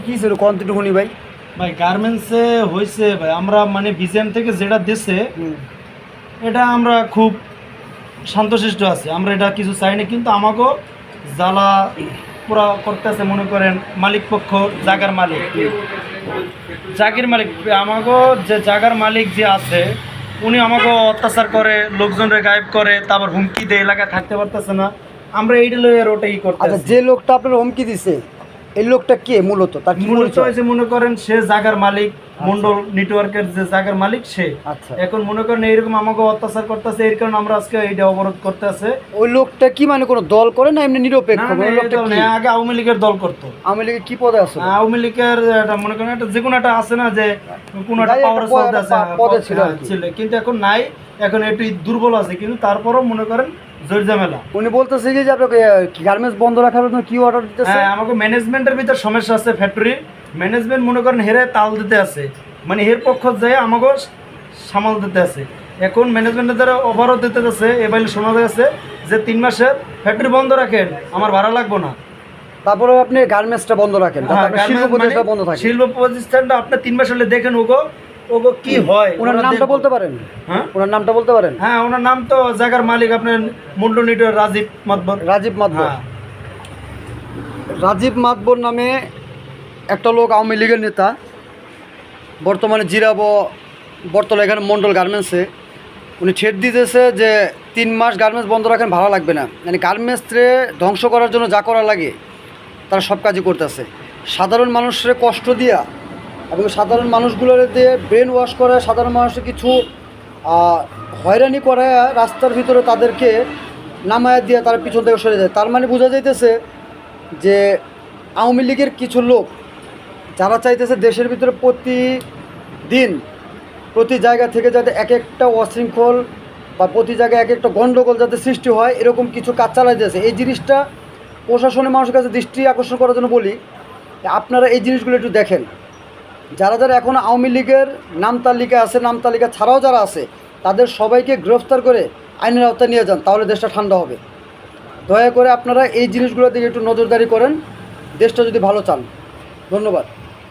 কি ছিল কন্টিনিউ শুনি ভাই। ভাই গার্মেন্টসে হয়েছে ভাই, আমরা মানে বিজিএম থেকে যেটা দিছে এটা আমরা খুব শান্তশিষ্ট আছি, আমরা এটা কিছু চাই না, কিন্তু আমাকেও জ্বালা পুরা করতেছে। মনে করেন মালিক পক্ষ, জায়গার মালিক, জাগির মালিক, আমাকেও যে জায়গার মালিক যে আছে উনি আমাকেও অত্যাচার করে, লোকজনরে গায়েব করে, তারপর হুমকি দেয়, এলাকায় থাকতে পারতেছে না। আমরা এইটা লইয়ের ওটাই করতে আচ্ছা, যে লোকটা আপনার হুমকি দিছে এই লোকটা কে মূলত, তার কি মূলত পরিচয়? হয়েছে মনে করেন সে জায়গার মালিক, মন্ডল নেটওয়ার্কের যে জায়গার মালিক সে। আচ্ছা, এখন মনে করেন এইরকম আমাকে অত্যাচার করতেছে, এর কারণে আমরা আজকে এইটা অবরোধ করতে আছে। ওই লোকটা কি মানে কোনো দল করে না এমনি নিরপেক্ষ? না, না, ওই লোকটা এটা কি না, আগে আওয়ামী লীগের দল করতো। আওয়ামী লীগের কি পদে আছে? আওয়ামী লীগের একটা মনে করেন একটা যে কোনো একটা আছে না, যে কোনো একটা যাই পাওয়ার একটা চলতে আছে, পদে ছিল আর কি। ছিল, কিন্তু এখন নাই, এখন একটু দুর্বল আছে, কিন্তু তারপরও মনে করেন জোর ঝামেলা। উনি বলতেছে কি যে আপনাকে গার্মেন্টস বন্ধ রাখার জন্য কি অর্ডার দিতেছে? হ্যাঁ, আমাকে ম্যানেজমেন্টের ভিতর সমস্যা আছে, ফ্যাক্টরি ম্যানেজমেন্ট মনে করেন হেরে তাল দিতে আছে, মানে এর পক্ষ যায় আমাকে সামাল দিতে আছে। এখন ম্যানেজমেন্টের দ্বারা ওভারও দিতে আছে, এবার শোনা যাচ্ছে যে 3 মাসের ফ্যাক্টরি বন্ধ রাখেন, আমার ভাড়া লাগবো না। তারপরে আপনি গার্মেন্টসটা বন্ধ রাখেন, হ্যাঁ, আপনার শিল্প গার্মেন্টস প্রতিষ্ঠান মানে বন্ধ থাকে। শিল্প প্রতিষ্ঠানটা আপনি 3 মাস হলে দেখেন ওগো ওগো কি হয়। ওনার ওরা নামটা দেখবো। বলতে পারেন? হ্যাঁ, ওনার নামটা বলতে পারেন? হ্যাঁ, ওনার নাম তো জায়গার মালিক আপনার মন্ডল নিটোর রাজীব মাতবর। রাজীব মাতবর। হ্যাঁ, রাজীব মাতবর নামে একটা লোক আওয়ামী লীগের নেতা, বর্তমানে জিরাব বর্তমানে এখানে মন্ডল গার্মেন্টসে উনি ছেড় দিতেছে যে 3 মাস গার্মেন্টস বন্ধ রাখেন, ভাড়া লাগবে না। মানে গার্মেন্টসে ধ্বংস করার জন্য যা করা লাগে তারা সব কাজই করতেছে। সাধারণ মানুষের কষ্ট দিয়া এবং সাধারণ মানুষগুলোর দিয়ে ব্রেন ওয়াশ করে, সাধারণ মানুষের কিছু হয়রানি করে রাস্তার ভিতরে তাদেরকে নামায়া দিয়ে তারা পিছন থেকে সরে যায়। তার মানে বোঝা যাইতেছে যে আওয়ামী লীগের কিছু লোক যারা চাইতেছে দেশের ভিতরে প্রতিদিন প্রতি জায়গা থেকে যাতে এক একটা অশৃঙ্খল বা প্রতি জায়গায় এক একটা গণ্ডগোল যাতে সৃষ্টি হয়, এরকম কিছু কাজ চালাইতেছে। এই জিনিসটা প্রশাসনের মানুষের কাছে দৃষ্টি আকর্ষণ করার জন্য বলি, আপনারা এই জিনিসগুলো একটু দেখেন। যারা যারা এখন আওয়ামী লীগের নাম তালিকা আছে, নাম তালিকা ছাড়াও যারা আছে, তাদের সবাইকে গ্রেফতার করে আইনের আওতায় নিয়ে যান, তাহলে দেশটা ঠান্ডা হবে। দয়া করে আপনারা এই জিনিসগুলোর দিকে একটু নজরদারি করেন, দেশটা যদি ভালো চান। ধন্যবাদ।